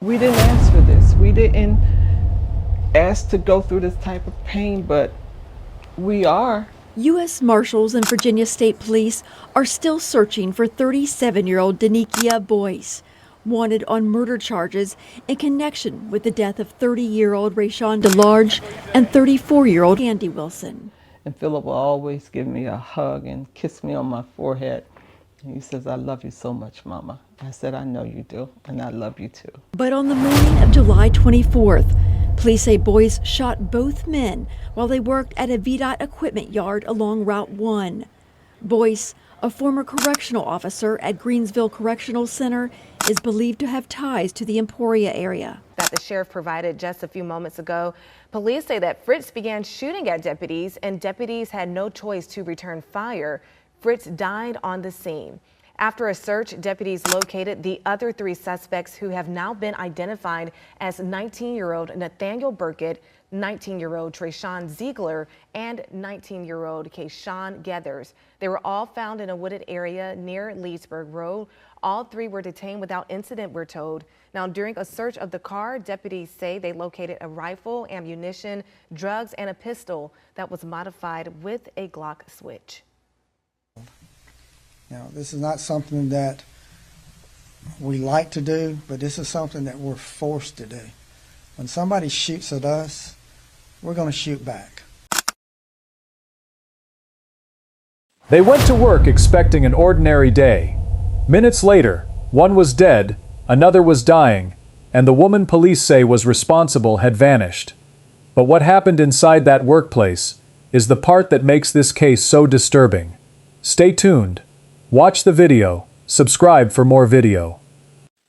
We didn't ask for this. We didn't ask to go through this type of pain, but we are. U.S. Marshals and Virginia State Police are still searching for 37-year-old Dennekia Boyce, wanted on murder charges in connection with the death of 30-year-old Rai'Shon Delarge and 34-year-old Andy Wilson. And Philip will always give me a hug and kiss me on my forehead. And he says, "I love you so much, Mama." I said, "I know you do, and I love you too." But on the morning of July 24th, police say Boyce shot both men while they worked at a VDOT equipment yard along Route 1. Boyce, a former correctional officer at Greensville Correctional Center, is believed to have ties to the Emporia area. That the sheriff provided just a few moments ago. Police say that Fritz began shooting at deputies, and deputies had no choice to return fire. Fritz died on the scene. After a search, deputies located the other three suspects who have now been identified as 19-year-old Nathaniel Burkett, 19-year-old Trayshawn Ziegler, and 19-year-old Kayshawn Geathers. They were all found in a wooded area near Leesburg Road. All three were detained without incident, we're told. Now, during a search of the car, deputies say they located a rifle, ammunition, drugs, and a pistol that was modified with a Glock switch. Now, this is not something that we like to do, but this is something that we're forced to do. When somebody shoots at us, we're going to shoot back. They went to work expecting an ordinary day. Minutes later, one was dead, another was dying, and the woman police say was responsible had vanished. But what happened inside that workplace is the part that makes this case so disturbing. Stay tuned. Watch the video. Subscribe for more video.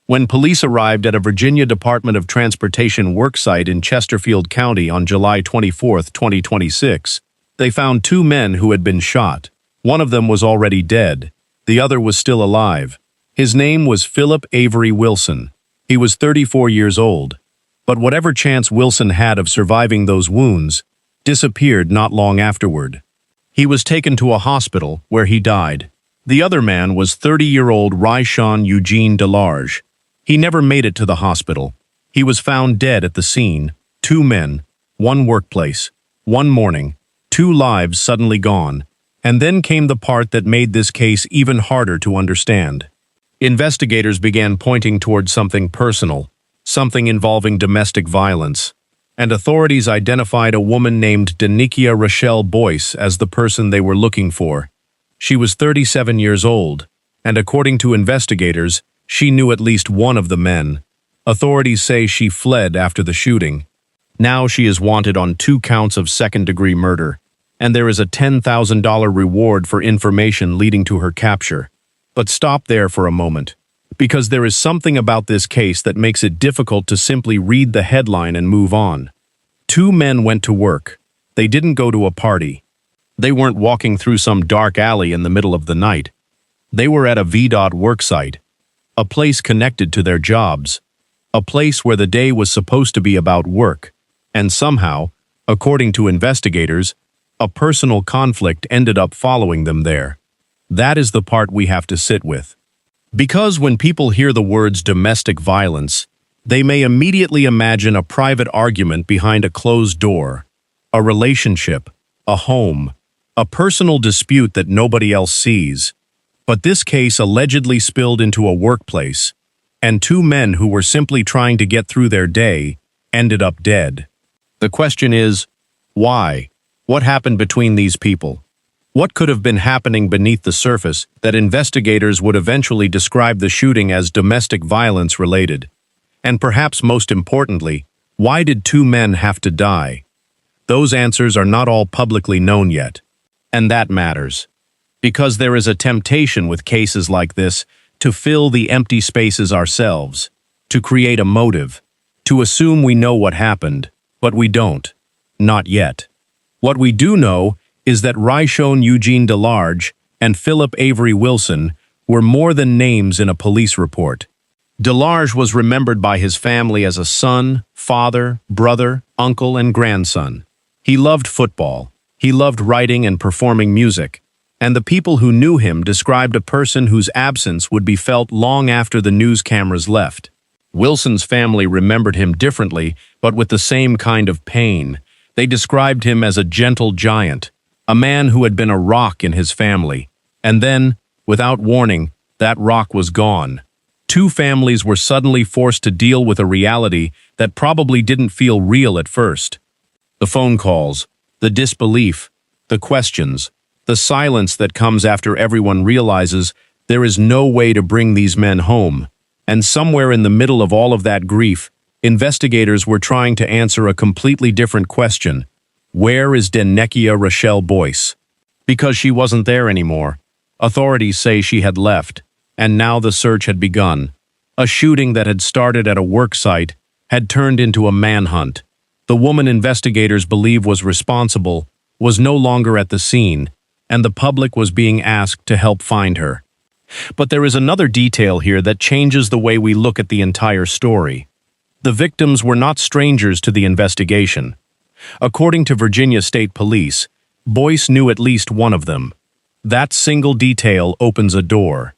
When police arrived at a Virginia Department of Transportation worksite in Chesterfield County on July 24, 2026, they found two men who had been shot. One of them was already dead. The other was still alive. His name was Philip Avery Wilson. He was 34 years old. But whatever chance Wilson had of surviving those wounds disappeared not long afterward. He was taken to a hospital where he died. The other man was 30-year-old Rai'Shon Eugene Delarge. He never made it to the hospital. He was found dead at the scene. Two men, one workplace, one morning, two lives suddenly gone. And then came the part that made this case even harder to understand. Investigators began pointing toward something personal, something involving domestic violence, and authorities identified a woman named Dennekia Rachelle Boyce as the person they were looking for. She was 37 years old, and according to investigators, she knew at least one of the men. Authorities say she fled after the shooting. Now she is wanted on 2 counts of second-degree murder, and there is a $10,000 reward for information leading to her capture. But stop there for a moment, because there is something about this case that makes it difficult to simply read the headline and move on. 2 men went to work. They didn't go to a party. They weren't walking through some dark alley in the middle of the night. They were at a VDOT worksite, a place connected to their jobs, a place where the day was supposed to be about work, and somehow, according to investigators, a personal conflict ended up following them there. That is the part we have to sit with. Because when people hear the words domestic violence, they may immediately imagine a private argument behind a closed door, a relationship, a home, a personal dispute that nobody else sees. But this case allegedly spilled into a workplace, and 2 men who were simply trying to get through their day ended up dead. The question is, why? What happened between these people? What could have been happening beneath the surface that investigators would eventually describe the shooting as domestic violence related? And perhaps most importantly, why did 2 men have to die? Those answers are not all publicly known yet. And that matters. Because there is a temptation with cases like this to fill the empty spaces ourselves, to create a motive, to assume we know what happened, but we don't. Not yet. What we do know is that Rai'Shon Eugene Delarge and Philip Avery Wilson were more than names in a police report. Delarge was remembered by his family as a son, father, brother, uncle, and grandson. He loved football. He loved writing and performing music. And the people who knew him described a person whose absence would be felt long after the news cameras left. Wilson's family remembered him differently, but with the same kind of pain. They described him as a gentle giant, a man who had been a rock in his family. And then, without warning, that rock was gone. Two families were suddenly forced to deal with a reality that probably didn't feel real at first. The phone calls, the disbelief, the questions, the silence that comes after everyone realizes there is no way to bring these men home. And somewhere in the middle of all of that grief, investigators were trying to answer a completely different question. Where is Dennekia Rachelle Boyce? Because she wasn't there anymore. Authorities say she had left, and now the search had begun. A shooting that had started at a work site had turned into a manhunt. The woman investigators believe was responsible was no longer at the scene, and the public was being asked to help find her. But there is another detail here that changes the way we look at the entire story. The victims were not strangers to the investigation. According to Virginia State Police, Boyce knew at least one of them. That single detail opens a door.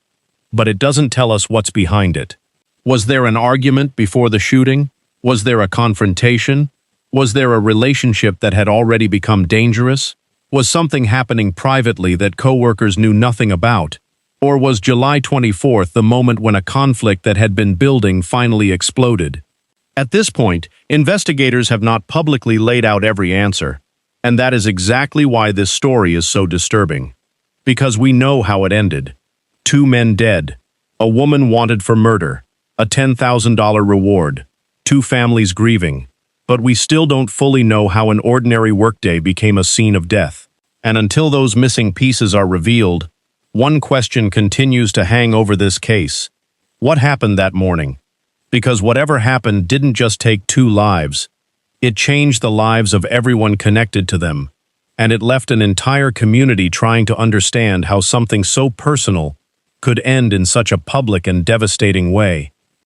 But it doesn't tell us what's behind it. Was there an argument before the shooting? Was there a confrontation? Was there a relationship that had already become dangerous? Was something happening privately that co-workers knew nothing about? Or was July 24th the moment when a conflict that had been building finally exploded? At this point, investigators have not publicly laid out every answer, and that is exactly why this story is so disturbing. Because we know how it ended. 2 men dead, a woman wanted for murder, a $10,000 reward, 2 families grieving, but we still don't fully know how an ordinary workday became a scene of death. And until those missing pieces are revealed, one question continues to hang over this case. What happened that morning? Because whatever happened didn't just take 2 lives. It changed the lives of everyone connected to them, and it left an entire community trying to understand how something so personal could end in such a public and devastating way.